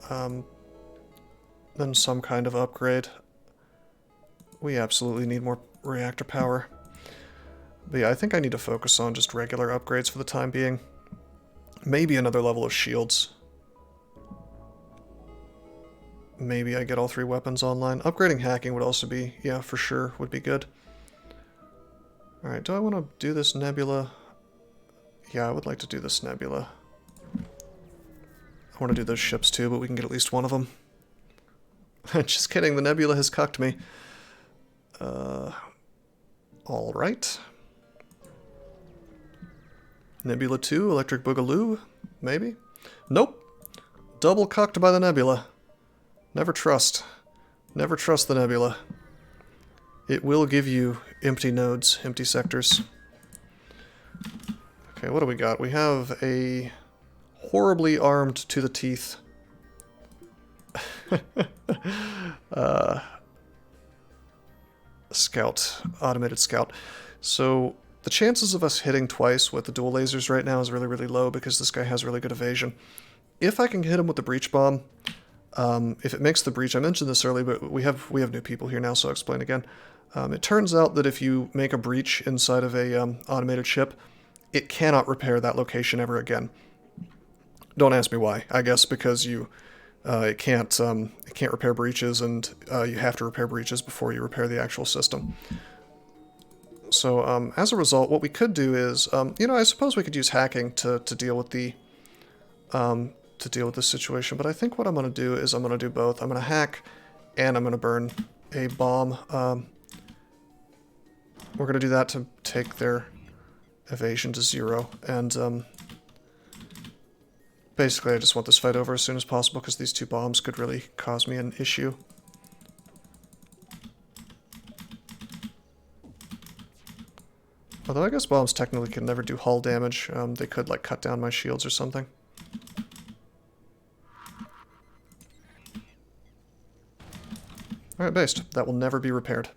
then some kind of upgrade. We absolutely need more reactor power. But yeah, I think I need to focus on just regular upgrades for the time being. Maybe another level of shields. Maybe I get all 3 weapons online. Upgrading hacking would also be, yeah, for sure, would be good. Alright, do I want to do this nebula? Yeah, I would like to do this nebula. I want to do those ships too, but we can get at least one of them. Just kidding, the nebula has cucked me. Alright. Nebula 2, Electric Boogaloo? Maybe? Nope. Double cucked by the nebula. Never trust. Never trust the nebula. It will give you empty nodes, empty sectors. Okay, what do we got? We have a horribly armed to the teeth scout, automated scout. So the chances of us hitting twice with the dual lasers right now is really, really low because this guy has really good evasion. If I can hit him with the breach bomb, if it makes the breach, I mentioned this earlier, but we have new people here now, so I'll explain again. It turns out that if you make a breach inside of a automated ship, it cannot repair that location ever again. Don't ask me why. I guess because it can't repair breaches, and you have to repair breaches before you repair the actual system. So as a result, what we could do is, I suppose we could use hacking to deal with the this situation. But I think what I'm going to do is I'm going to do both. I'm going to hack, and I'm going to burn a bomb. We're going to do that to take their evasion to 0, and basically I just want this fight over as soon as possible because these 2 bombs could really cause me an issue. Although I guess bombs technically can never do hull damage. They could like cut down my shields or something. Alright, based. That will never be repaired.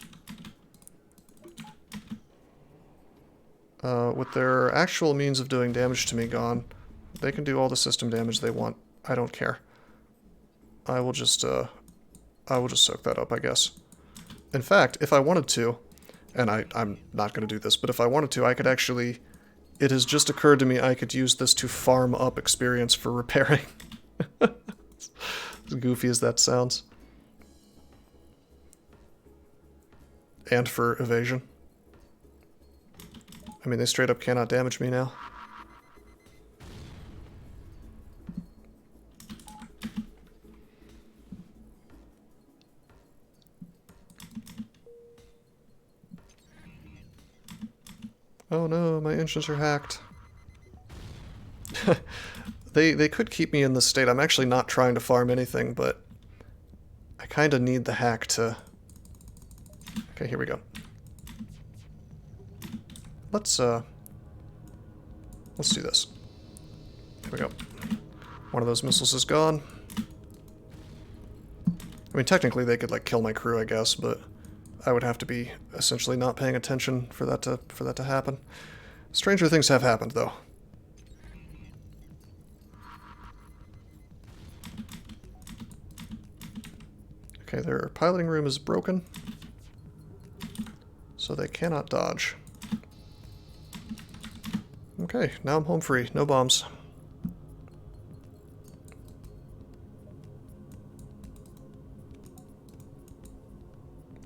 With their actual means of doing damage to me gone, they can do all the system damage they want. I don't care. I will just soak that up, I guess. In fact, if I wanted to, and I'm not going to do this, but if I wanted to, I could actually... It has just occurred to me I could use this to farm up experience for repairing. As goofy as that sounds. And for evasion. I mean, they straight up cannot damage me now. Oh no, my engines are hacked. They could keep me in this state. I'm actually not trying to farm anything, but I kind of need the hack to... Okay, here we go. Let's do this. Here we go. One of those missiles is gone. I mean, technically they could like kill my crew, I guess, but I would have to be essentially not paying attention for that to happen. Stranger things have happened, though. Okay, their piloting room is broken, so they cannot dodge. Okay, now I'm home free. No bombs.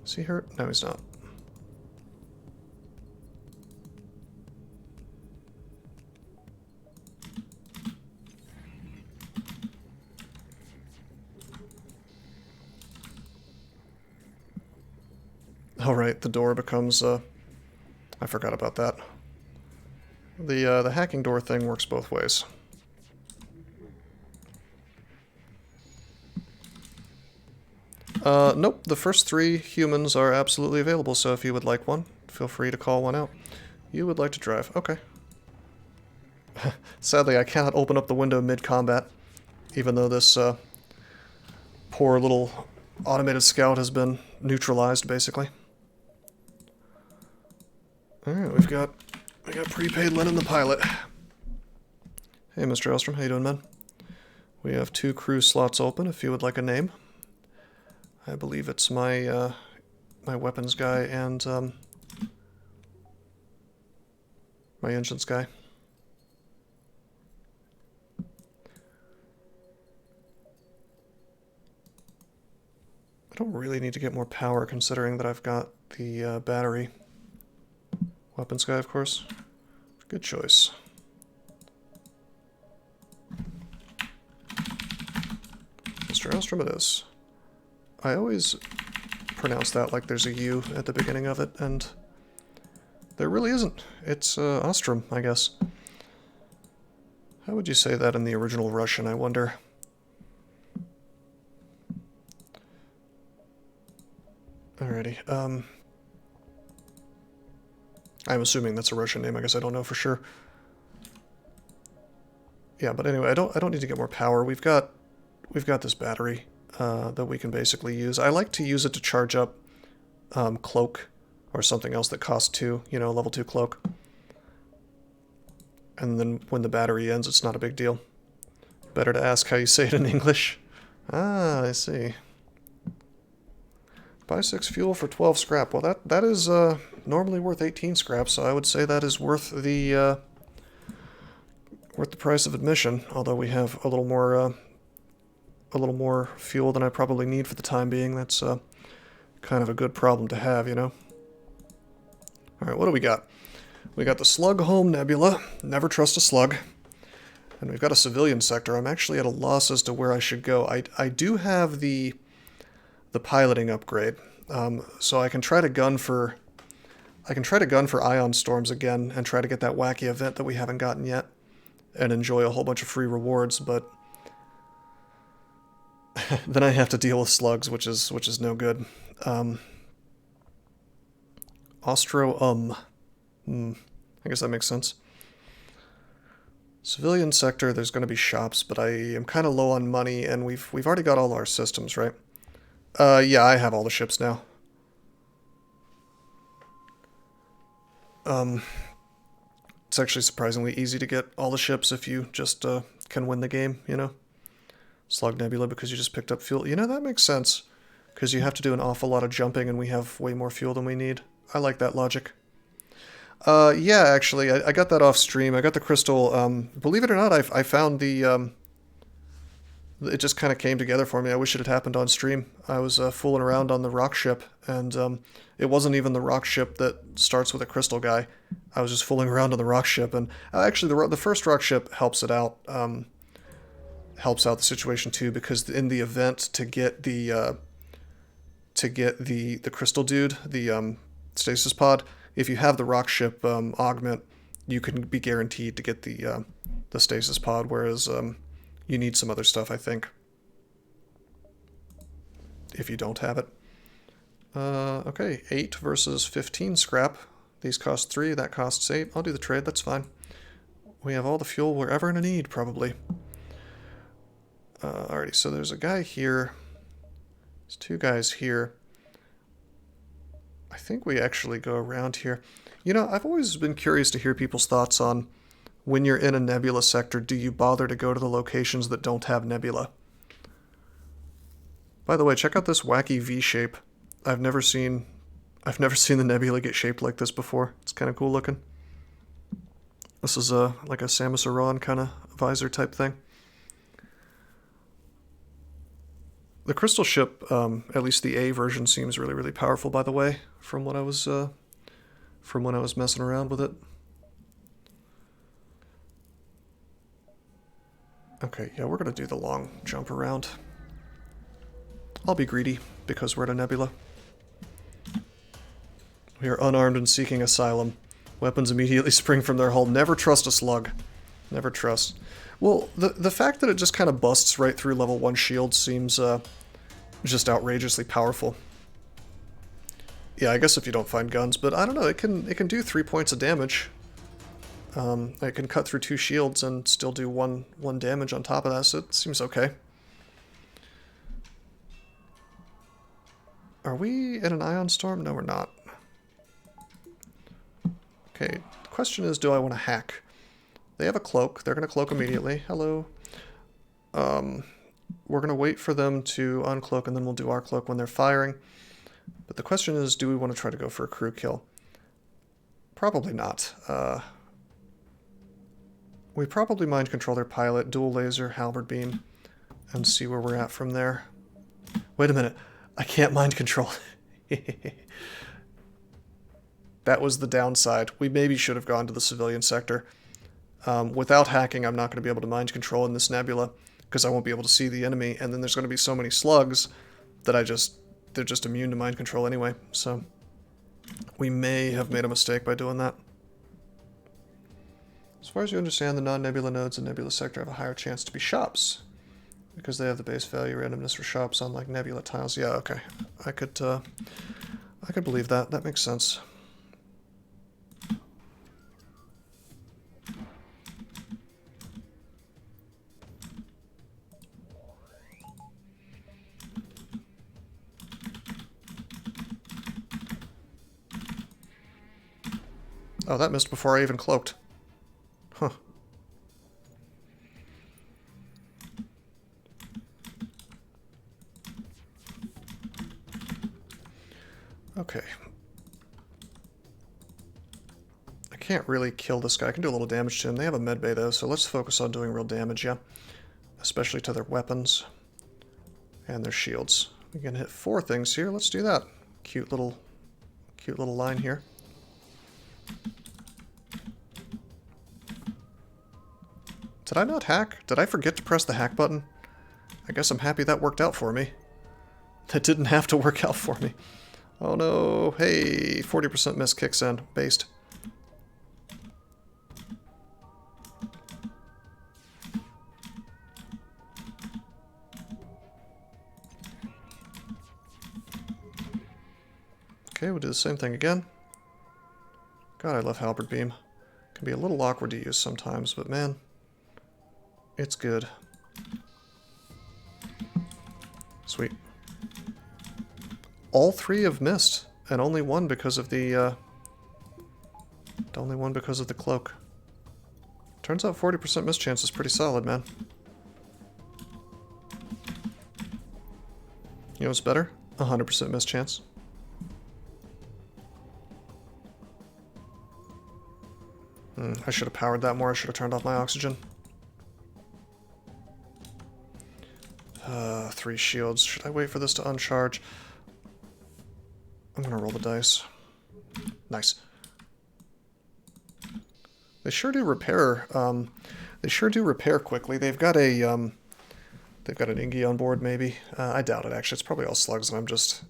Is he hurt? No, he's not. Alright, the door becomes, I forgot about that. The hacking door thing works both ways. Nope, the first 3 humans are absolutely available, so if you would like one, feel free to call one out. You would like to drive. Okay. Sadly, I cannot open up the window mid-combat, even though this poor little automated scout has been neutralized, basically. Alright, we got prepaid Lennon the pilot. Hey, Mr. Elstrom, how you doing, man? We have 2 crew slots open if you would like a name. I believe it's my my weapons guy and my engines guy. I don't really need to get more power considering that I've got the battery. Weapons guy, of course. Good choice. Mr. Ostrom it is. I always pronounce that like there's a U at the beginning of it, and there really isn't. It's Ostrom, I guess. How would you say that in the original Russian, I wonder? Alrighty, I'm assuming that's a Russian name, I guess I don't know for sure. Yeah, but anyway, I don't need to get more power. We've got this battery that we can basically use. I like to use it to charge up cloak or something else that costs 2, you know, level 2 cloak. And then when the battery ends, it's not a big deal. Better to ask how you say it in English. Ah, I see. Buy 6 fuel for 12 scrap. Well, that is normally worth 18 scrap, so I would say that is worth the price of admission. Although we have a little more fuel than I probably need for the time being. That's kind of a good problem to have, you know. All right, what do we got? We got the Slug Home Nebula. Never trust a slug. And we've got a civilian sector. I'm actually at a loss as to where I should go. I do have the piloting upgrade, so I can try to gun for ion storms again and try to get that wacky event that we haven't gotten yet, and enjoy a whole bunch of free rewards. But then I have to deal with slugs, which is no good. Ostro I guess that makes sense. Civilian sector, there's going to be shops, but I am kind of low on money, and we've already got all our systems, right? Yeah, I have all the ships now. It's actually surprisingly easy to get all the ships if you just can win the game, you know? Slug Nebula because you just picked up fuel. You know, that makes sense, because you have to do an awful lot of jumping, and we have way more fuel than we need. I like that logic. Yeah, actually, I got that off stream. I got the crystal. Believe it or not, I found the... it just kind of came together for me. I wish it had happened on stream. I was fooling around on the rock ship, and it wasn't even the rock ship that starts with a crystal guy. I was just fooling around on the rock ship, and actually the first rock ship helps it out. Helps out the situation too, because in the event to get the crystal dude, the stasis pod, if you have the rock ship augment, you can be guaranteed to get the stasis pod, whereas you need some other stuff, I think, if you don't have it. Okay, 8 versus 15 scrap. These cost 3, that costs 8. I'll do the trade, that's fine. We have all the fuel we're ever going to need, probably. Alrighty, so there's a guy here. There's 2 guys here. I think we actually go around here. You know, I've always been curious to hear people's thoughts on when you're in a nebula sector, do you bother to go to the locations that don't have nebula? By the way, check out this wacky V shape. I've never seen the nebula get shaped like this before. It's kind of cool looking. This is like a Samus Aran kind of visor type thing. The crystal ship, at least the A version, seems really, really powerful, by the way, from when I was messing around with it. Okay, yeah, we're going to do the long jump around. I'll be greedy, because we're at a nebula. We are unarmed and seeking asylum. Weapons immediately spring from their hull. Never trust a slug. Never trust. Well, the fact that it just kind of busts right through level 1 shield seems just outrageously powerful. Yeah, I guess if you don't find guns, but I don't know, it can do 3 points of damage. It can cut through 2 shields and still do one damage on top of that, so it seems okay. Are we in an ion storm? No, we're not. Okay, the question is, do I want to hack? They have a cloak. They're going to cloak immediately. Hello. We're going to wait for them to uncloak, and then we'll do our cloak when they're firing. But the question is, do we want to try to go for a crew kill? Probably not. We probably mind control their pilot, dual laser, halberd beam, and see where we're at from there. Wait a minute. I can't mind control. That was the downside. We maybe should have gone to the civilian sector. Without hacking, I'm not going to be able to mind control in this nebula, because I won't be able to see the enemy, and then there's going to be so many slugs that they're just immune to mind control anyway, so we may have made a mistake by doing that. As far as you understand, the non-nebula nodes in nebula sector have a higher chance to be shops, because they have the base value randomness for shops, unlike nebula tiles. Yeah, okay. I could believe that. That makes sense. Oh, that missed before I even cloaked. Huh. Okay. I can't really kill this guy. I can do a little damage to him. They have a medbay though, so let's focus on doing real damage, yeah. Especially to their weapons and their shields. We can hit 4 things here. Let's do that. Cute little line here. Did I not hack? Did I forget to press the hack button? I guess I'm happy that worked out for me. That didn't have to work out for me. Oh no. Hey, 40% miss kicks in. Based. Okay, we'll do the same thing again. God, I love halberd beam. Can be a little awkward to use sometimes, but man, it's good. Sweet. All 3 have missed, and only one because of the cloak. Turns out 40% miss chance is pretty solid, man. You know what's better? 100% miss chance. I should have powered that more. I should have turned off my oxygen. 3 shields. Should I wait for this to uncharge? I'm gonna roll the dice. Nice. They sure do repair. They sure do repair quickly. They've got a they've got an Ingi on board, maybe. I doubt it. Actually, it's probably all slugs, and I'm just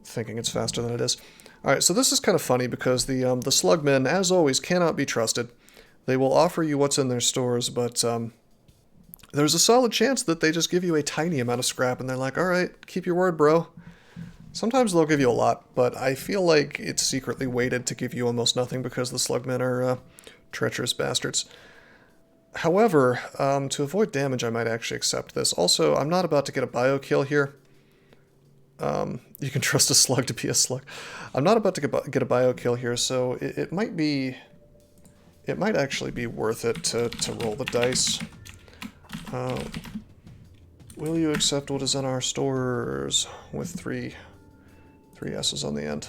thinking it's faster than it is. All right, so this is kind of funny because the slugmen, as always, cannot be trusted. They will offer you what's in their stores, but there's a solid chance that they just give you a tiny amount of scrap, and they're like, all right, keep your word, bro. Sometimes they'll give you a lot, but I feel like it's secretly weighted to give you almost nothing because the slugmen are treacherous bastards. However, to avoid damage, I might actually accept this. Also, I'm not about to get a bio kill here. You can trust a slug to be a slug. I'm not about to get a bio kill here, so it might actually be worth it to roll the dice. Will you accept what is in our stores with three S's on the end?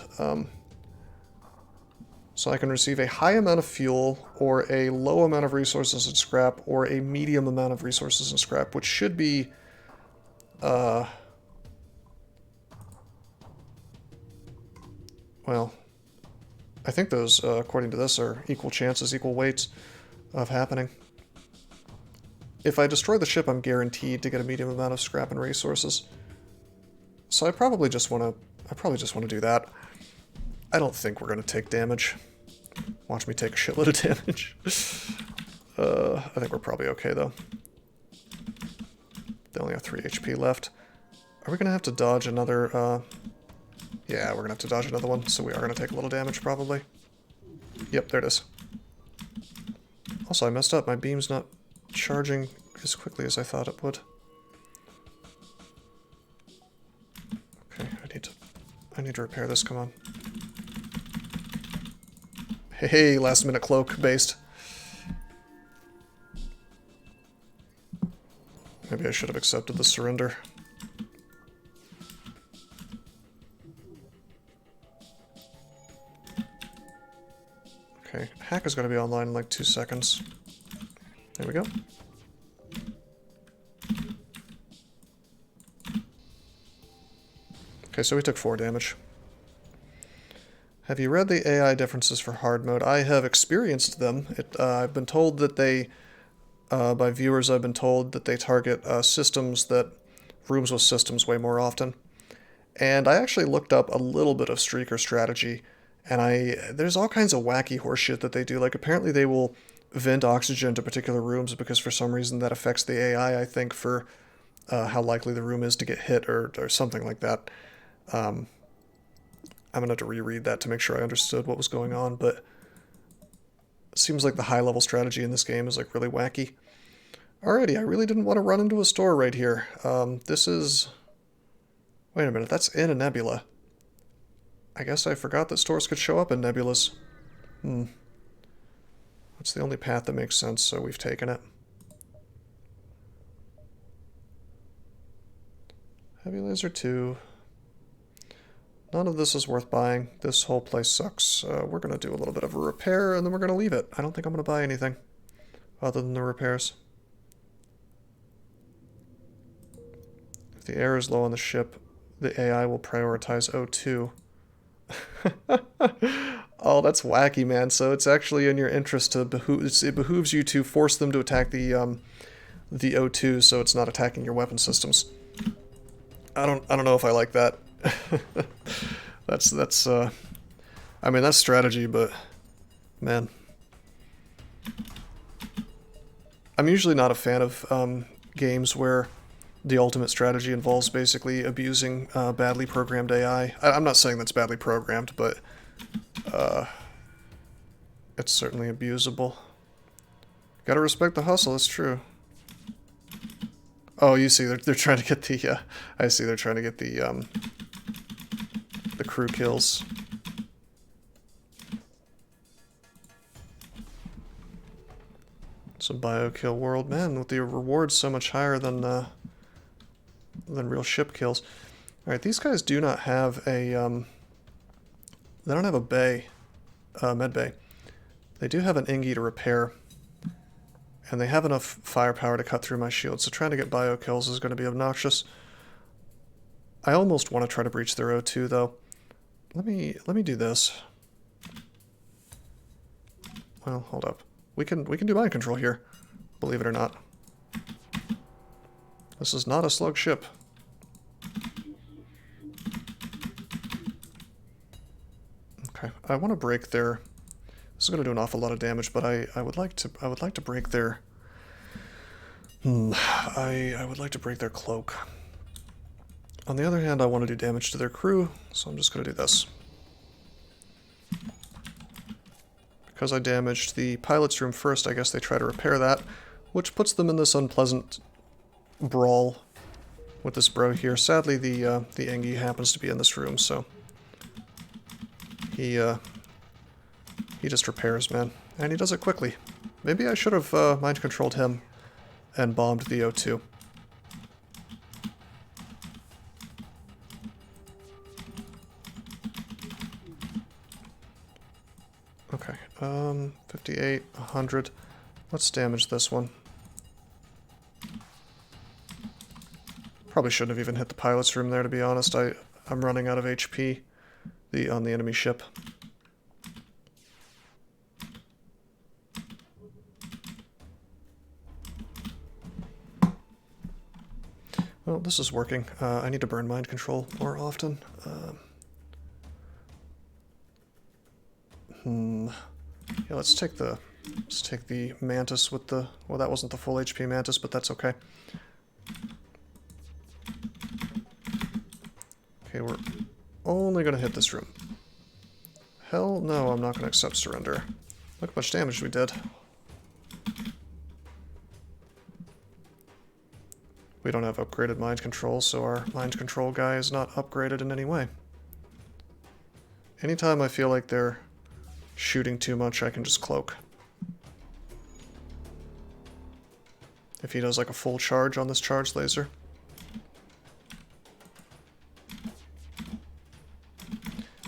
So I can receive a high amount of fuel, or a low amount of resources and scrap, or a medium amount of resources and scrap, which should be, well, I think those, according to this, are equal chances, equal weights of happening. If I destroy the ship, I'm guaranteed to get a medium amount of scrap and resources. So I probably just want to do that. I don't think we're going to take damage. Watch me take a shitload of damage. I think we're probably okay, though. They only have 3 HP left. Are we going to have to dodge another... Yeah, we're going to have to dodge another one, so we are going to take a little damage, probably. Yep, there it is. Also, I messed up. My beam's not charging as quickly as I thought it would. Okay, I need to repair this, come on. Hey, last minute cloak based. Maybe I should have accepted the surrender. Okay, hack is going to be online in like 2 seconds. There we go. Okay, so we took 4 damage. Have you read the AI differences for hard mode? I have experienced them. I've been told that they, by viewers, I've been told that they target rooms with systems way more often. And I actually looked up a little bit of streaker strategy, and there's all kinds of wacky horseshit that they do. Like, apparently they will vent oxygen to particular rooms because for some reason that affects the AI, I think, for how likely the room is to get hit or something like that. I'm going to have to reread that to make sure I understood what was going on, but it seems like the high-level strategy in this game is, like, really wacky. Alrighty, I really didn't want to run into a store right here. This is... Wait a minute, that's in a nebula. I guess I forgot that stores could show up in nebulas. That's the only path that makes sense, so we've taken it. Heavy laser 2. None of this is worth buying. This whole place sucks. We're going to do a little bit of a repair, and then we're going to leave it. I don't think I'm going to buy anything other than the repairs. If the air is low on the ship, the AI will prioritize O2. Oh, that's wacky, man. So it's actually in your interest to it behooves you to force them to attack the O2, so it's not attacking your weapon systems. I don't know if I like that. that's I mean, that's strategy, but man, I'm usually not a fan of games where the ultimate strategy involves basically abusing badly programmed AI. I'm not saying that's badly programmed, but it's certainly abusable. Gotta respect the hustle, it's true. Oh, you see, they're trying to get the, I see, they're trying to get the crew kills. Some bio-kill world. Man, with the rewards so much higher than real ship kills. Alright, these guys do not have a, they don't have a bay, med bay. They do have an Ingi to repair. And they have enough firepower to cut through my shield, so trying to get bio kills is going to be obnoxious. I almost want to try to breach their O2 though. Let me do this. Well, hold up. We can do mind control here, believe it or not. This is not a slug ship. Okay, I want to break their... This is going to do an awful lot of damage, but I would like to break their... I would like to break their cloak. On the other hand, I want to do damage to their crew, so I'm just going to do this. Because I damaged the pilot's room first, I guess they try to repair that, which puts them in this unpleasant brawl with this bro here. Sadly, the Engi happens to be in this room, so he just repairs, man. And he does it quickly. Maybe I should have mind-controlled him and bombed the O2. Okay, 58, 100. Let's damage this one. Probably shouldn't have even hit the pilot's room there, to be honest. I'm running out of HP on the enemy ship. Well, this is working. I need to burn mind control more often. Yeah, let's take the mantis with the... Well, that wasn't the full HP mantis, but that's okay. Okay, we're only going to hit this room. Hell no, I'm not going to accept surrender. Look how much damage we did. We don't have upgraded mind control, so our mind control guy is not upgraded in any way. Anytime I feel like they're shooting too much, I can just cloak. if he does like a full charge on this charge laser.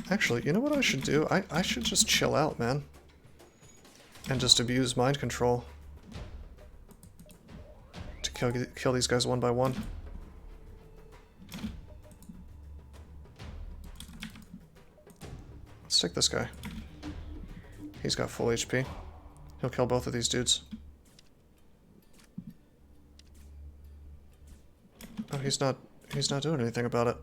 Actually, you know what I should do? I should just chill out, man. And just abuse mind control. To kill these guys one by one. Let's take this guy. He's got full HP. He'll kill both of these dudes. Oh, he's not doing anything about it.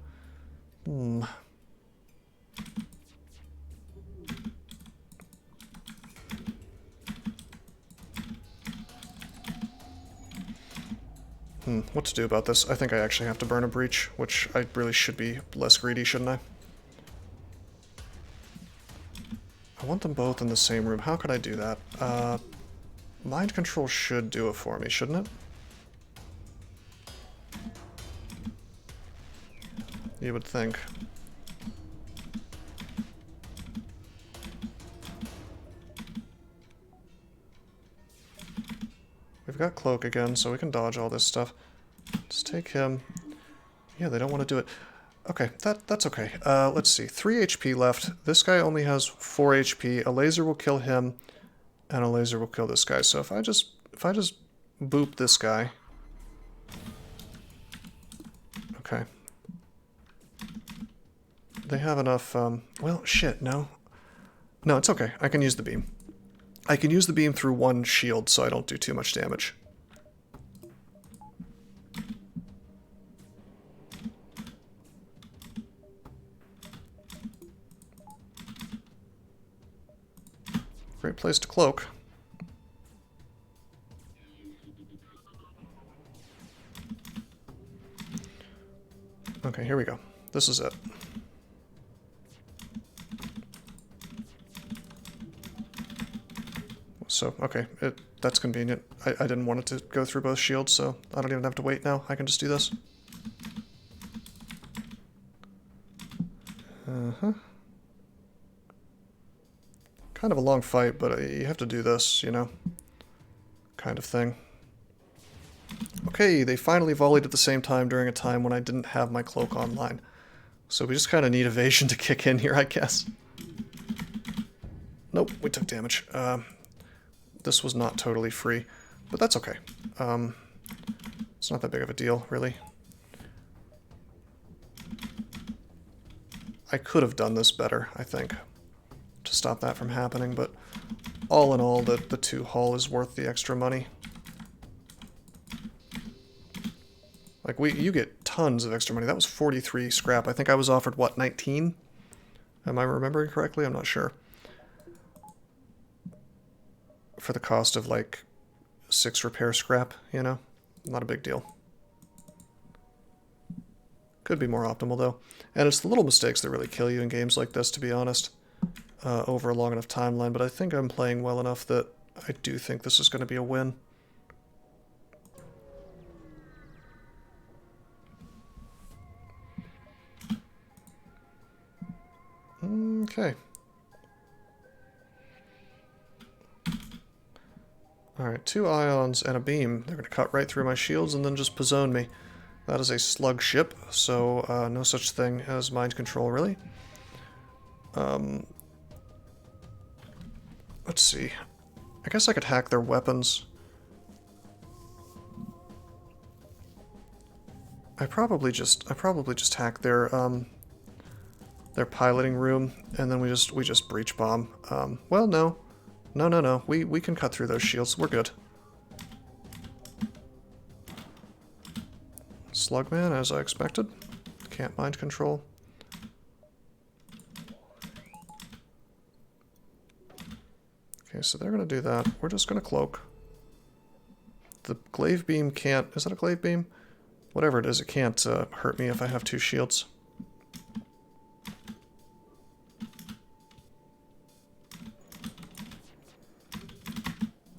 What to do about this? I think I actually have to burn a breach, which I really should be less greedy, shouldn't I? I want them both in the same room. How could I do that? Mind control should do it for me, shouldn't it? You would think. We've got cloak again, so we can dodge all this stuff. Let's take him. Yeah, they don't want to do it. Okay, that's okay. Let's see. 3 HP left. This guy only has 4 HP. A laser will kill him, and a laser will kill this guy. So if I just boop this guy. Okay. They have enough, well, shit, no. No, it's okay. I can use the beam. I can use the beam through one shield, so I don't do too much damage. Great place to cloak. Okay, here we go. This is it. So, okay, that's convenient. I didn't want it to go through both shields, so I don't even have to wait now. I can just do this. Kind of a long fight, but you have to do this, you know, kind of thing. Okay, they finally volleyed at the same time during a time when I didn't have my cloak online. So we just kind of need evasion to kick in here, I guess. Nope, we took damage. This was not totally free, but that's okay. It's not that big of a deal, really. I could have done this better, I think, to stop that from happening, but all in all, the 2 hull is worth the extra money. Like, you get tons of extra money. That was 43 scrap. I think I was offered, what, 19? Am I remembering correctly? I'm not sure. For the cost of, like, 6 repair scrap, you know? Not a big deal. Could be more optimal, though. And it's the little mistakes that really kill you in games like this, to be honest, over a long enough timeline. But I think I'm playing well enough that I do think this is going to be a win. Okay. Alright, 2 ions and a beam. They're going to cut right through my shields and then just pizzone me. That is a slug ship, so no such thing as mind control, really. Let's see. I guess I could hack their weapons. I probably just hack their piloting room, and then we just breach bomb. Well, no. No. We can cut through those shields. We're good. Slugman, as I expected. Can't mind control. Okay, so they're going to do that. We're just going to cloak. The glaive beam can't... Is that a glaive beam? Whatever it is, it can't hurt me if I have 2 shields.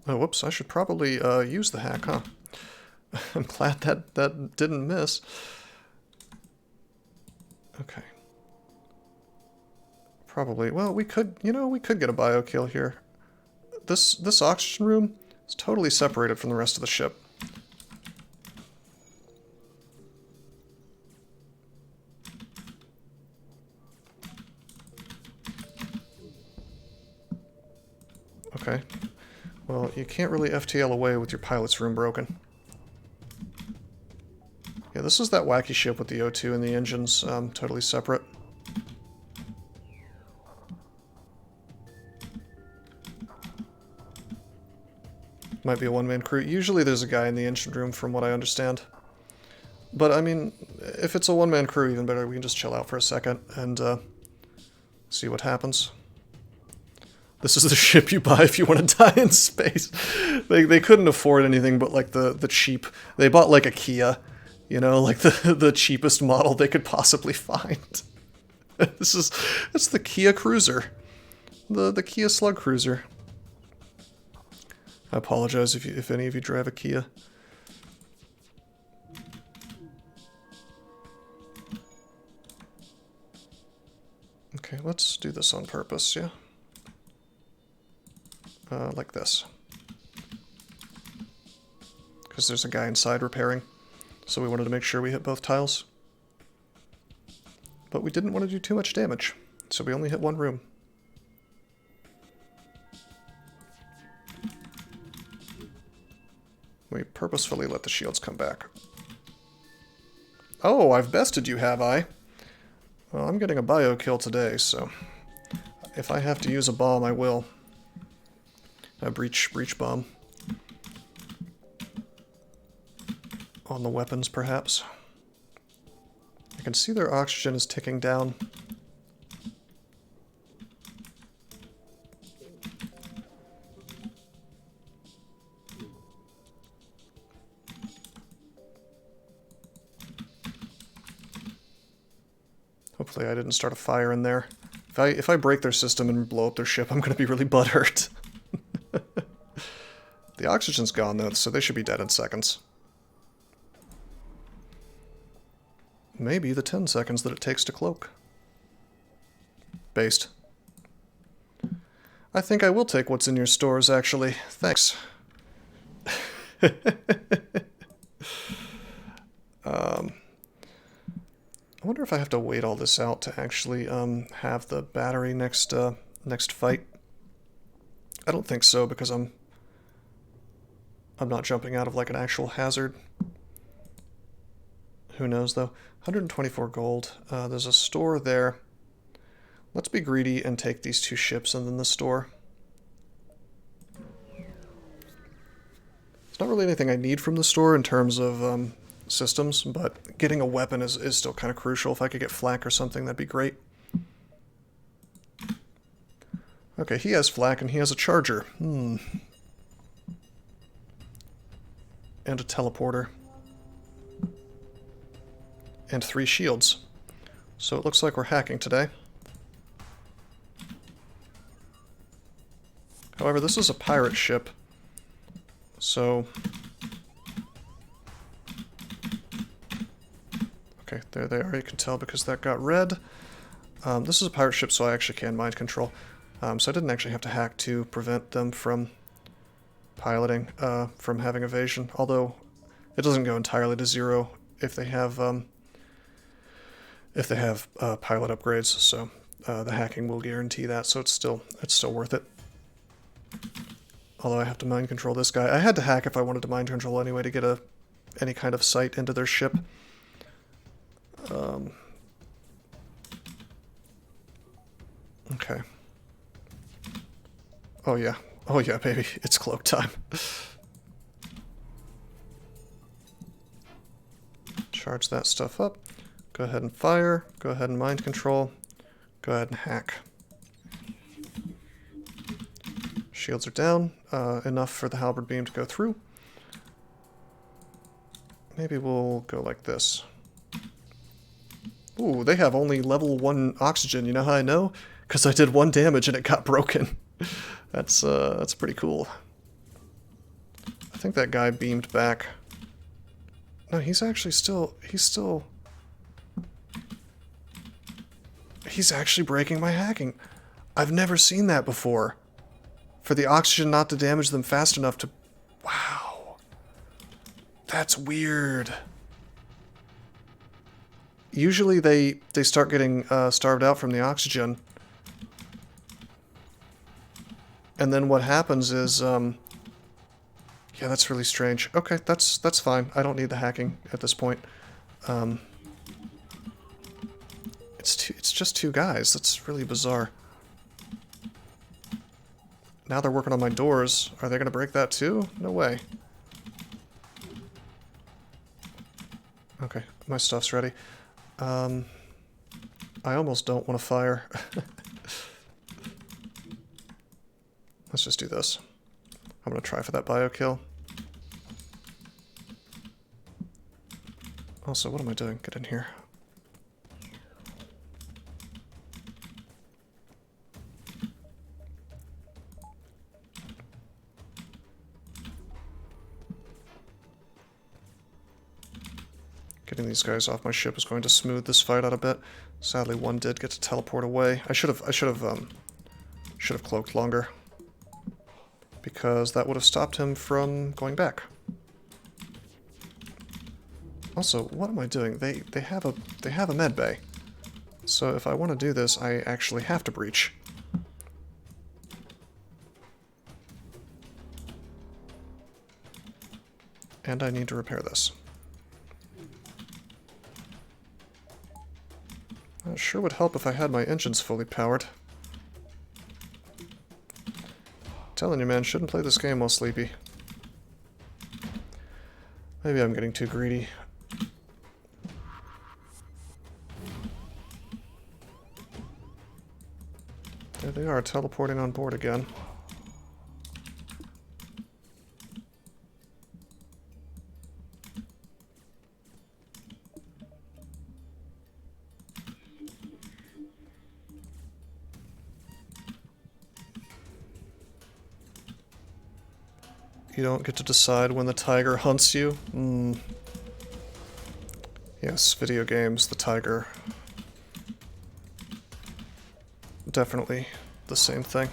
Oh, whoops, I should probably use the hack, huh? I'm glad that didn't miss. Okay. Probably, well, we could, you know, we could get a bio kill here. This oxygen room is totally separated from the rest of the ship. Well, you can't really FTL away with your pilot's room broken. Yeah, this is that wacky ship with the O2 and the engines totally separate. Might be a one-man crew. Usually there's a guy in the engine room from what I understand. But, I mean, if it's a one-man crew, even better. We can just chill out for a second and see what happens. This is the ship you buy if you want to die in space. They couldn't afford anything but, like, the cheap... They bought, like, a Kia, you know, like the cheapest model they could possibly find. It's the Kia Cruiser. The Kia Slug Cruiser. I apologize if any of you drive a Kia. Okay, let's do this on purpose, yeah? Like this. Because there's a guy inside repairing, so we wanted to make sure we hit both tiles. But we didn't want to do too much damage, so we only hit one room. We purposefully let the shields come back. Oh, I've bested you, have I? Well, I'm getting a bio kill today, so if I have to use a bomb, I will. A breach bomb. On the weapons, perhaps. I can see their oxygen is ticking down. Hopefully I didn't start a fire in there. If I break their system and blow up their ship, I'm going to be really butthurt. The oxygen's gone, though, so they should be dead in seconds. Maybe the 10 seconds that it takes to cloak. Based. I think I will take what's in your stores, actually. Thanks. I wonder if I have to wait all this out to actually have the battery next fight. I don't think so, because I'm not jumping out of like an actual hazard. Who knows, though? 124 gold. There's a store there. Let's be greedy and take these two ships and then the store. It's not really anything I need from the store in terms of systems, but getting a weapon is still kind of crucial. If I could get flak or something, that'd be great. Okay, he has flak and he has a charger. And a teleporter. And 3 shields. So it looks like we're hacking today. However, this is a pirate ship. So... Okay, there they are. You can tell because that got red. This is a pirate ship, so I actually can mind control. So I didn't actually have to hack to prevent them from piloting, from having evasion. Although it doesn't go entirely to 0 if they have pilot upgrades. So the hacking will guarantee that. So it's still worth it. Although I have to mind control this guy. I had to hack if I wanted to mind control anyway to get any kind of sight into their ship. Okay. Oh yeah, baby, it's cloak time. Charge that stuff up. Go ahead and fire. Go ahead and mind control. Go ahead and hack. Shields are down. Enough for the halberd beam to go through. Maybe we'll go like this. Ooh, they have only level 1 oxygen. You know how I know? Because I did 1 damage and it got broken. That's pretty cool. I think that guy beamed back. No, he's actually still... He's actually breaking my hacking. I've never seen that before. For the oxygen not to damage them fast enough to... Wow. That's weird. Usually they start getting starved out from the oxygen. And then what happens is Yeah, that's really strange. Okay, that's fine. I don't need the hacking at this point. Um, it's just two guys. That's really bizarre. Now they're working on my doors. Are they going to break that too? No way. Okay, my stuff's ready. I almost don't want to fire. Let's just do this. I'm going to try for that bio kill. Also, what am I doing? Get in here. Getting these guys off my ship is going to smooth this fight out a bit. Sadly, one did get to teleport away. I should have cloaked longer, because that would have stopped him from going back. Also, what am I doing? They have a med bay. So if I want to do this, I actually have to breach. And I need to repair this. It sure would help if I had my engines fully powered. Telling you, man, shouldn't play this game while sleepy. Maybe I'm getting too greedy. There they are, teleporting on board again. You don't get to decide when the tiger hunts you? Yes, video games, the tiger. Definitely the same thing.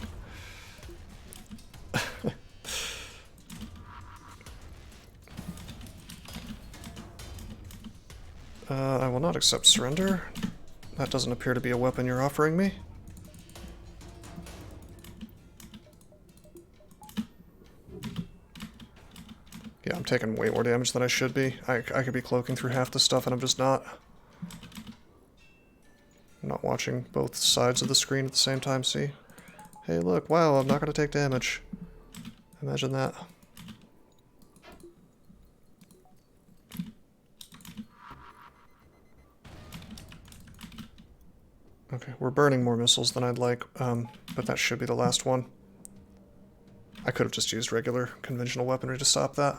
I will not accept surrender. That doesn't appear to be a weapon you're offering me. Yeah, I'm taking way more damage than I should be. I could be cloaking through half the stuff and I'm just not. I'm not watching both sides of the screen at the same time, see? Hey look, wow, I'm not going to take damage. Imagine that. Okay, we're burning more missiles than I'd like, but that should be the last one. I could have just used regular conventional weaponry to stop that.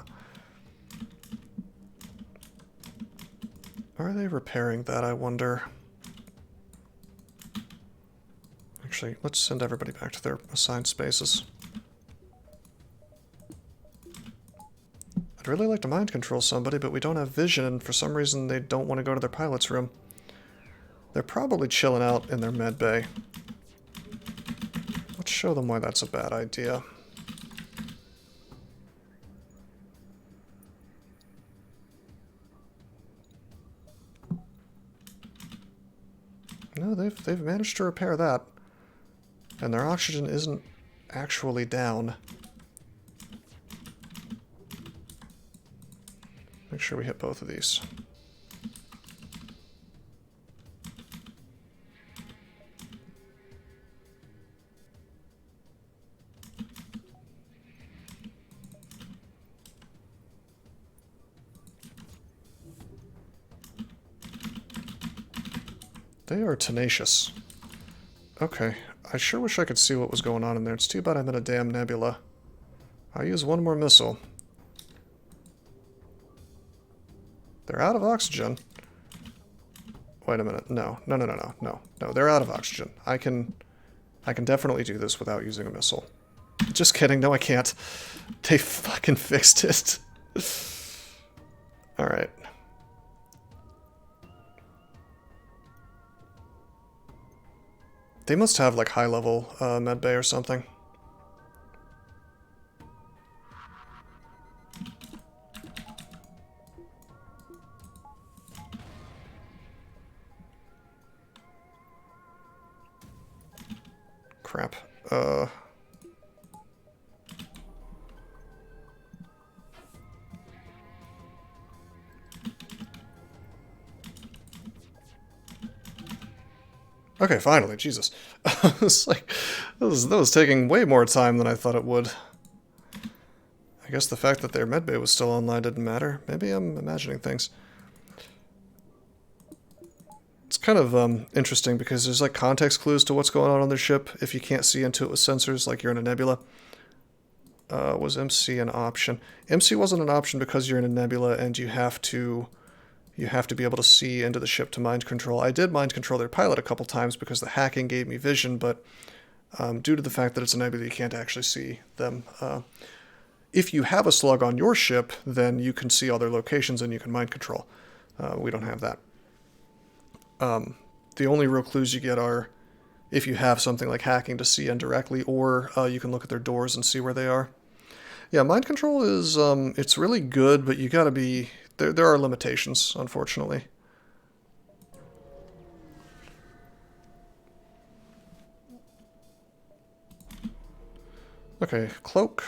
Are they repairing that, I wonder? Actually, let's send everybody back to their assigned spaces. I'd really like to mind control somebody, but we don't have vision, and for some reason they don't want to go to their pilot's room. They're probably chilling out in their med bay. Let's show them why that's a bad idea. No, they've managed to repair that. And their oxygen isn't actually down. Make sure we hit both of these. They are tenacious. Okay, I sure wish I could see what was going on in there. It's too bad I'm in a damn nebula. I'll use one more missile. They're out of oxygen. Wait a minute. No, they're out of oxygen. I can definitely do this without using a missile. Just kidding. No, I can't. They fucking fixed it. Alright. They must have, like, high-level med bay or something. Crap. Okay, finally, Jesus. It's like, that was taking way more time than I thought it would. I guess the fact that their medbay was still online didn't matter. Maybe I'm imagining things. It's kind of interesting because there's like context clues to what's going on their ship if you can't see into it with sensors, like you're in a nebula. Was MC an option? MC wasn't an option because you're in a nebula and you have to be able to see into the ship to mind control. I did mind control their pilot a couple times because the hacking gave me vision, but due to the fact that it's a nebula, you can't actually see them. If you have a slug on your ship, then you can see all their locations and you can mind control. We don't have that. The only real clues you get are if you have something like hacking to see indirectly, or you can look at their doors and see where they are. Yeah, mind control is, it's really good, but you gotta be, there are limitations, unfortunately. Okay, cloak.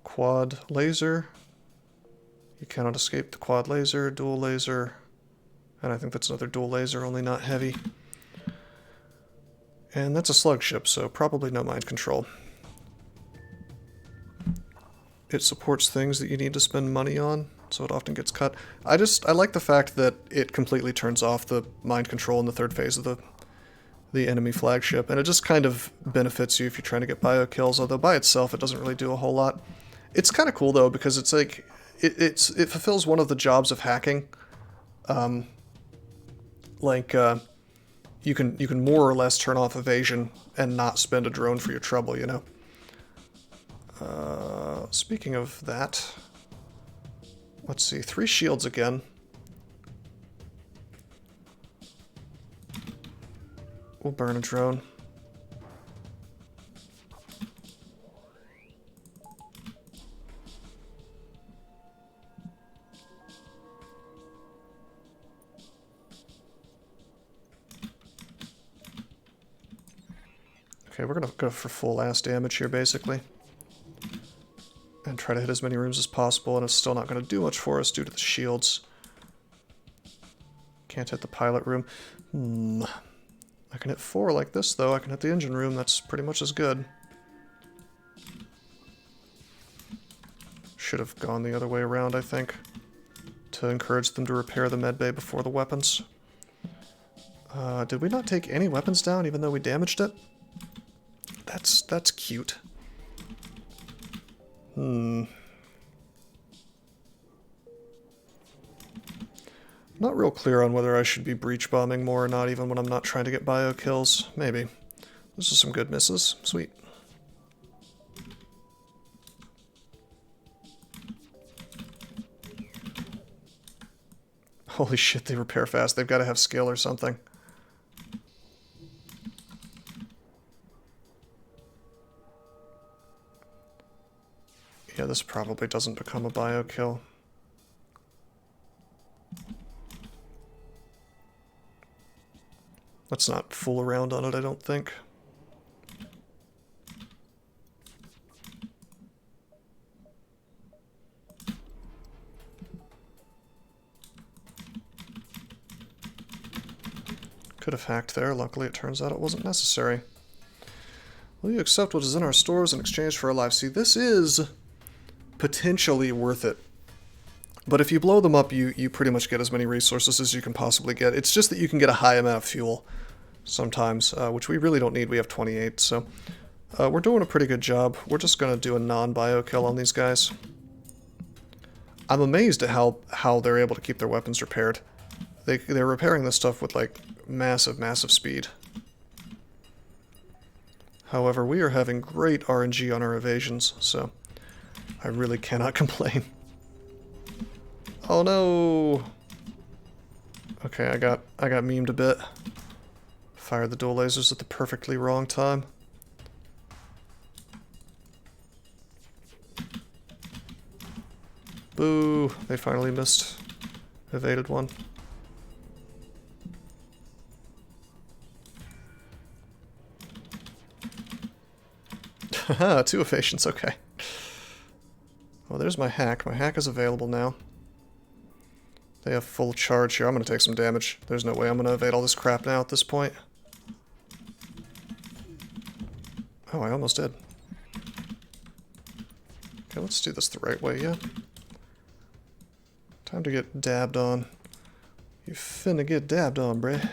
Quad laser. You cannot escape the quad laser, dual laser, and I think that's another dual laser, only not heavy. And that's a slug ship, so probably no mind control. It supports things that you need to spend money on, so it often gets cut. I like the fact that it completely turns off the mind control in the third phase of the enemy flagship, and it just kind of benefits you if you're trying to get bio kills, although by itself it doesn't really do a whole lot. It's kind of cool though, because it's like, it fulfills one of the jobs of hacking. You can more or less turn off evasion and not spend a drone for your trouble, you know? Speaking of that, let's see, 3 shields again. We'll burn a drone. Okay, we're gonna go for full ass damage here, basically. And try to hit as many rooms as possible, and it's still not gonna do much for us due to the shields. Can't hit the pilot room. I can hit 4 like this, though. I can hit the engine room. That's pretty much as good. Should have gone the other way around, I think, to encourage them to repair the medbay before the weapons. Did we not take any weapons down, even though we damaged it? That's cute. Not real clear on whether I should be breach bombing more or not, even when I'm not trying to get bio kills. Maybe. Those are some good misses. Sweet. Holy shit, they repair fast. They've got to have skill or something. Yeah, this probably doesn't become a bio kill. Let's not fool around on it, I don't think. Could have hacked there. Luckily, it turns out it wasn't necessary. Will you accept what is in our stores in exchange for our lives? See, this is potentially worth it. But if you blow them up, you pretty much get as many resources as you can possibly get. It's just that you can get a high amount of fuel sometimes, which we really don't need. We have 28, so we're doing a pretty good job. We're just going to do a non-bio kill on these guys. I'm amazed at how they're able to keep their weapons repaired. They're repairing this stuff with, like, massive speed. However, we are having great RNG on our evasions, so I really cannot complain. Oh no! Okay, I got memed a bit. Fired the dual lasers at the perfectly wrong time. Boo! They finally missed. Evaded one. Haha, 2 evasions, okay. Well, there's my hack. My hack is available now. They have full charge here. I'm going to take some damage. There's no way I'm going to evade all this crap now at this point. Oh, I almost did. Okay, let's do this the right way, yeah. Time to get dabbed on. You finna get dabbed on, bruh.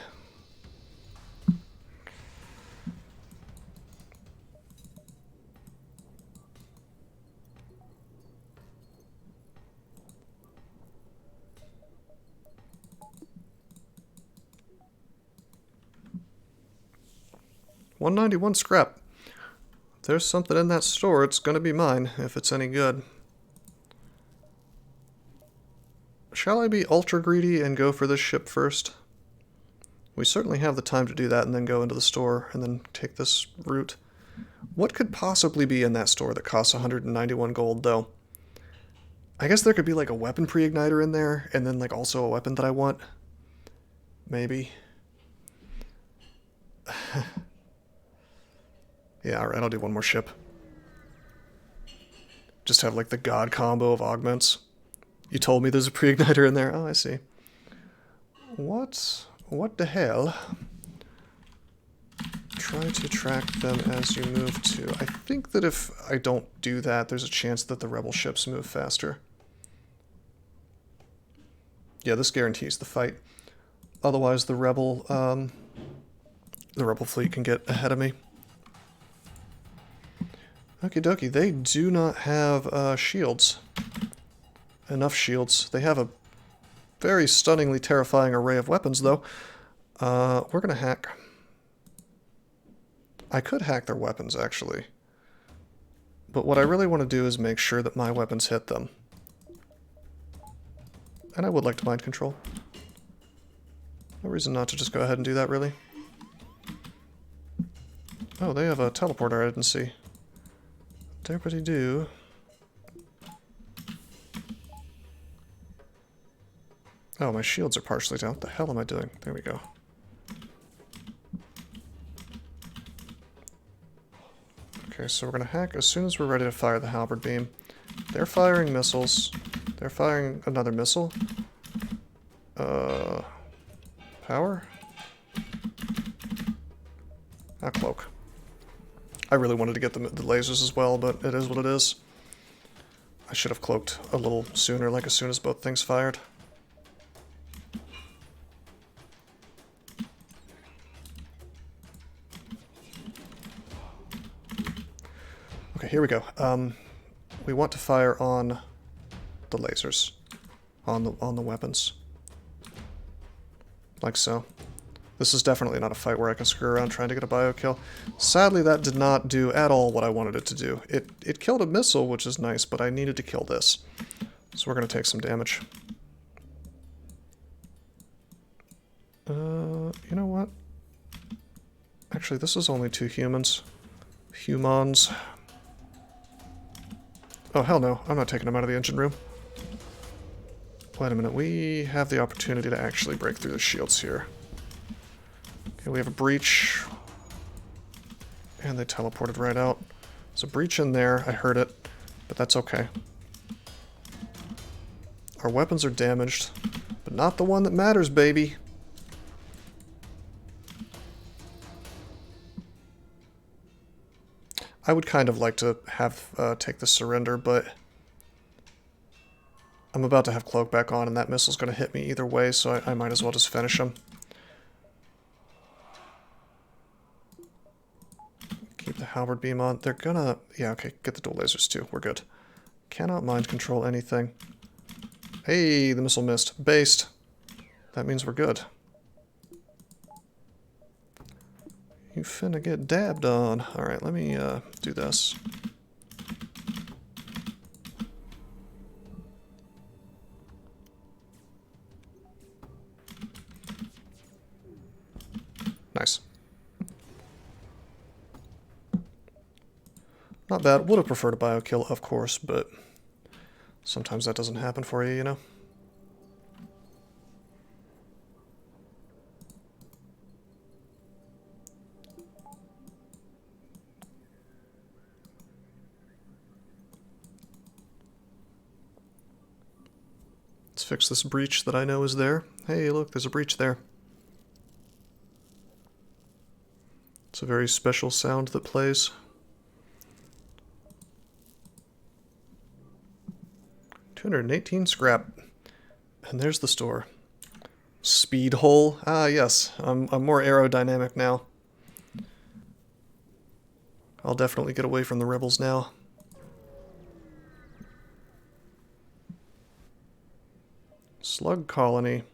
$191 scrap. If there's something in that store, it's gonna be mine, if it's any good. Shall I be ultra greedy and go for this ship first? We certainly have the time to do that and then go into the store and then take this route. What could possibly be in that store that costs 191 gold, though? I guess there could be like a weapon pre-igniter in there, and then like also a weapon that I want. Maybe. Yeah, alright, I'll do one more ship. Just have like the god combo of augments. You told me there's a pre-igniter in there. Oh, I see. What the hell? Try to track them as you move to. I think that if I don't do that, there's a chance that the rebel ships move faster. Yeah, this guarantees the fight. Otherwise, the rebel fleet can get ahead of me. Okie dokie, they do not have shields. Enough shields. They have a very stunningly terrifying array of weapons, though. We're gonna hack. I could hack their weapons, actually. But what I really want to do is make sure that my weapons hit them. And I would like to mind control. No reason not to just go ahead and do that, really. Oh, they have a teleporter I didn't see. Derpity do. Oh, my shields are partially down. What the hell am I doing? There we go. Okay, so we're going to hack as soon as we're ready to fire the halberd beam. They're firing missiles. They're firing another missile. Power? Ah, cloak. I really wanted to get the lasers as well, but it is what it is. I should have cloaked a little sooner, like as soon as both things fired. Okay, here we go. We want to fire on the lasers, on the weapons, like so. This is definitely not a fight where I can screw around trying to get a bio kill. Sadly, that did not do at all what I wanted it to do. It killed a missile, which is nice, but I needed to kill this, so we're gonna take some damage. You know what? Actually, this is only 2 humans. Humans. Oh, hell no. I'm not taking them out of the engine room. Wait a minute. We have the opportunity to actually break through the shields here. Okay, we have a breach. And they teleported right out. There's a breach in there. I heard it, but that's okay. Our weapons are damaged, but not the one that matters, baby. I would kind of like to have take the surrender, but I'm about to have cloak back on, and that missile's going to hit me either way, so I might as well just finish him. Keep the halberd beam on. They're gonna... Yeah, okay, get the dual lasers too. We're good. Cannot mind control anything. Hey, the missile missed. Based. That means we're good. You finna get dabbed on. Alright, let me do this. Nice. Not bad. Would have preferred a bio kill, of course, but sometimes that doesn't happen for you, you know? It's fix this breach that I know is there. Hey, look, there's a breach there. It's a very special sound that plays. 218 scrap. And there's the store. Speed hole. Ah, yes. I'm more aerodynamic now. I'll definitely get away from the rebels now. Slug colony.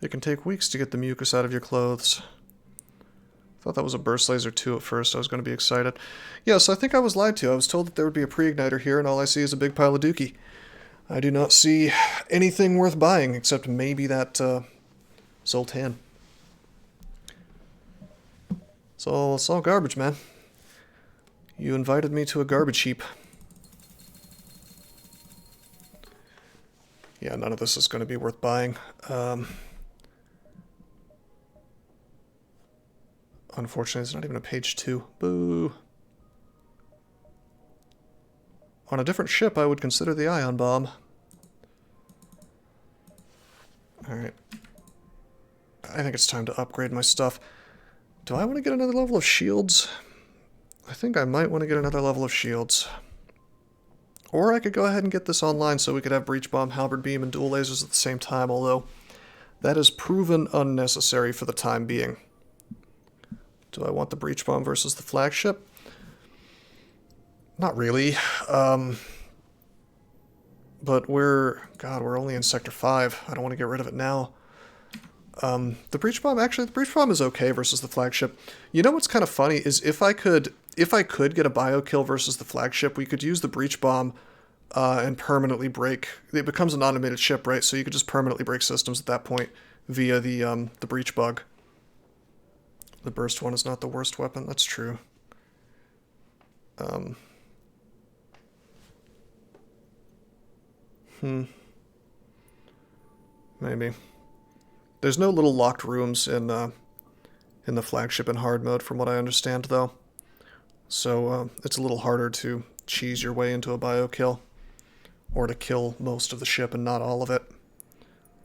It can take weeks to get the mucus out of your clothes. Thought that was a burst laser 2 at first. I was going to be excited. Yes, I think I was lied to. I was told that there would be a pre-igniter here, and all I see is a big pile of dookie. I do not see anything worth buying, except maybe that Zoltan. So it's all garbage, man. You invited me to a garbage heap. Yeah, none of this is going to be worth buying. Unfortunately, it's not even a page 2. Boo. On a different ship, I would consider the ion bomb. Alright. I think it's time to upgrade my stuff. Do I want to get another level of shields? I think I might want to get another level of shields. Or I could go ahead and get this online so we could have breach bomb, halberd beam, and dual lasers at the same time, although that is proven unnecessary for the time being. Do I want the breach bomb versus the flagship? Not really. But we're only in Sector 5. I don't want to get rid of it now. The breach bomb is okay versus the flagship. You know what's kind of funny is if I could get a bio kill versus the flagship, we could use the breach bomb and permanently break. It becomes an automated ship, right? So you could just permanently break systems at that point via the breach bug. The burst one is not the worst weapon. That's true. Maybe. There's no little locked rooms in the flagship in hard mode, from what I understand, though. So it's a little harder to cheese your way into a bio kill, or to kill most of the ship and not all of it.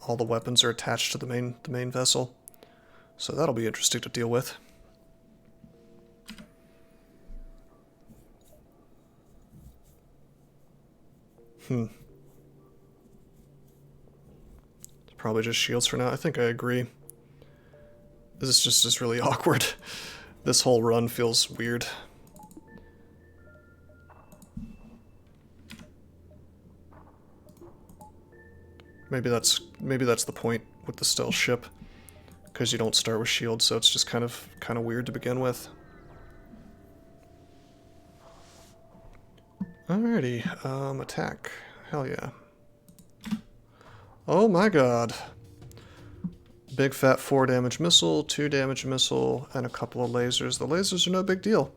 All the weapons are attached to the main vessel, so that'll be interesting to deal with. Probably just shields for now. I think I agree. This is just really awkward. This whole run feels weird. Maybe that's the point with the stealth ship, because you don't start with shields, so it's just kind of weird to begin with. Alrighty, attack. Hell yeah. Oh my god. Big fat 4 damage missile, 2 damage missile, and a couple of lasers. The lasers are no big deal.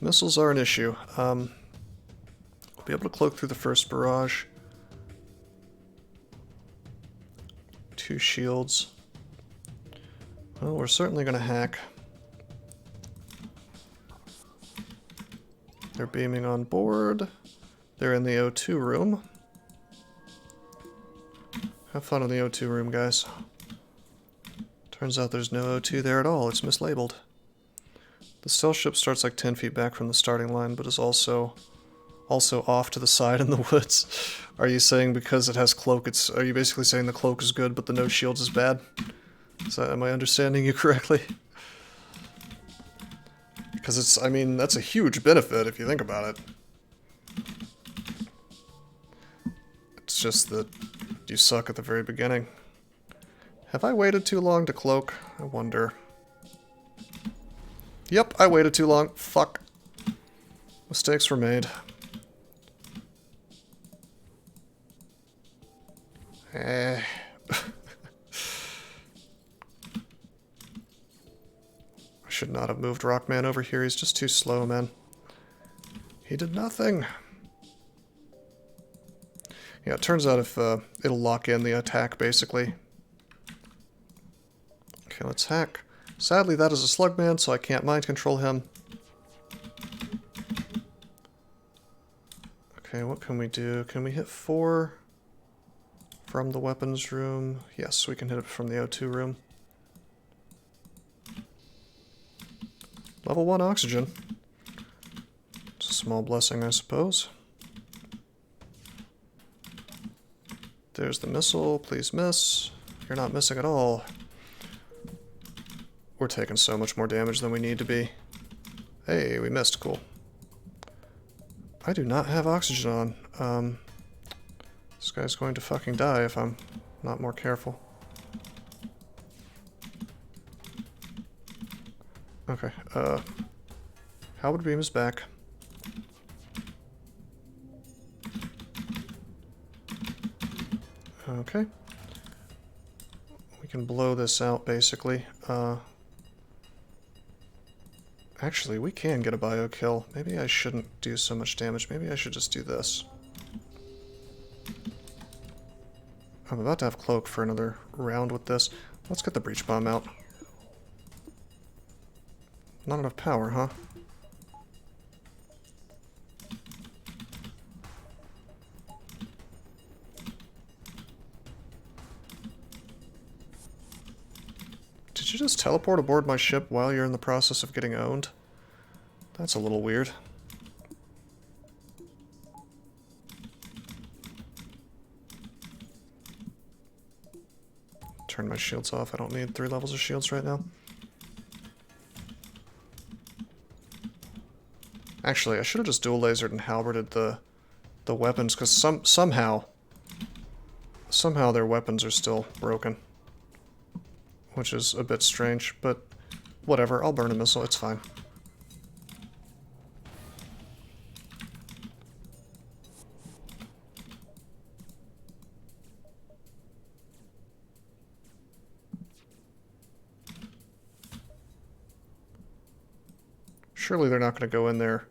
Missiles are an issue. I'll be able to cloak through the first barrage. 2 shields. Well, we're certainly going to hack. They're beaming on board. They're in the O2 room. Have fun in the O2 room, guys. Turns out there's no O2 there at all. It's mislabeled. The stealth ship starts like 10 feet back from the starting line, but is also off to the side in the woods. Are you saying because it has cloak, are you basically saying the cloak is good, but the no shields is bad? Am I understanding you correctly? Because I mean, that's a huge benefit if you think about it. It's just that you suck at the very beginning. Have I waited too long to cloak? I wonder. Yep, I waited too long. Fuck. Mistakes were made. I should not have moved Rockman over here. He's just too slow, man. He did nothing. Yeah, it turns out if it'll lock in the attack, basically. Okay, let's hack. Sadly, that is a slugman, so I can't mind control him. Okay, what can we do? Can we hit 4 from the weapons room. Yes, we can hit it from the O2 room. Level 1 oxygen. It's a small blessing, I suppose. There's the missile. Please miss. You're not missing at all. We're taking so much more damage than we need to be. Hey, we missed. Cool. I do not have oxygen on. This guy's going to fucking die if I'm not more careful. Okay, Halberd beam is back. Okay. We can blow this out, basically. Actually, we can get a bio kill. Maybe I shouldn't do so much damage. Maybe I should just do this. I'm about to have Cloak for another round with this. Let's get the Breach Bomb out. Not enough power, huh? Did you just teleport aboard my ship while you're in the process of getting owned? That's a little weird. Turn my shields off. I don't need 3 levels of shields right now. Actually, I should have just dual lasered and halberded the weapons, because somehow their weapons are still broken. Which is a bit strange, but whatever, I'll burn a missile, it's fine. Surely they're not going to go in there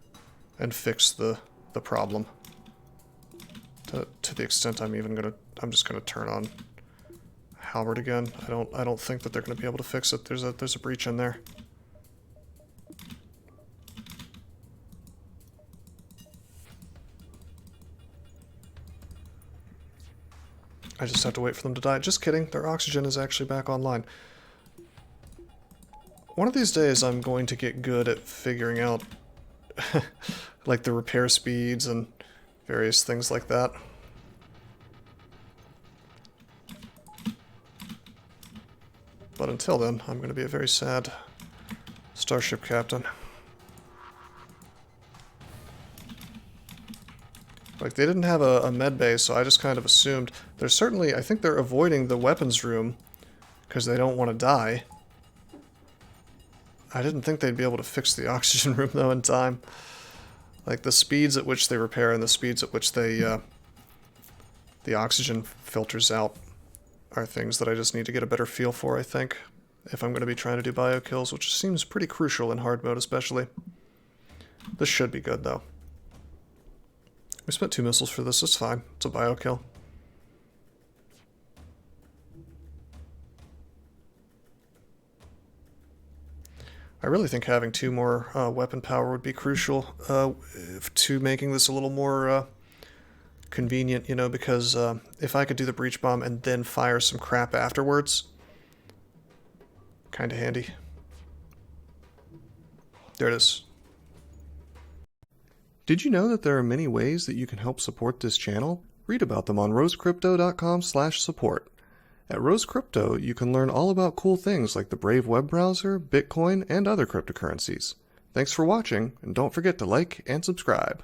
and fix the problem. To the extent I'm just gonna turn on Halberd again. I don't think that they're gonna be able to fix it. There's a breach in there. I just have to wait for them to die. Just kidding, their oxygen is actually back online. One of these days I'm going to get good at figuring out like the repair speeds and various things like that. But until then, I'm going to be a very sad starship captain. Like, they didn't have a med bay, so I just kind of assumed. There's certainly, I think they're avoiding the weapons room because they don't want to die. I didn't think they'd be able to fix the oxygen room, though, in time. Like, the speeds at which they repair and the speeds at which they, the oxygen filters out are things that I just need to get a better feel for, I think, if I'm going to be trying to do bio kills, which seems pretty crucial in hard mode, especially. This should be good, though. We spent 2 missiles for this, it's fine. It's a bio kill. I really think having 2 more weapon power would be crucial to making this a little more convenient, you know, because if I could do the breach bomb and then fire some crap afterwards, kind of handy. There it is. Did you know that there are many ways that you can help support this channel? Read about them on rosecrypto.com/support. At Rose Crypto, you can learn all about cool things like the Brave web browser, Bitcoin, and other cryptocurrencies. Thanks for watching, and don't forget to like and subscribe.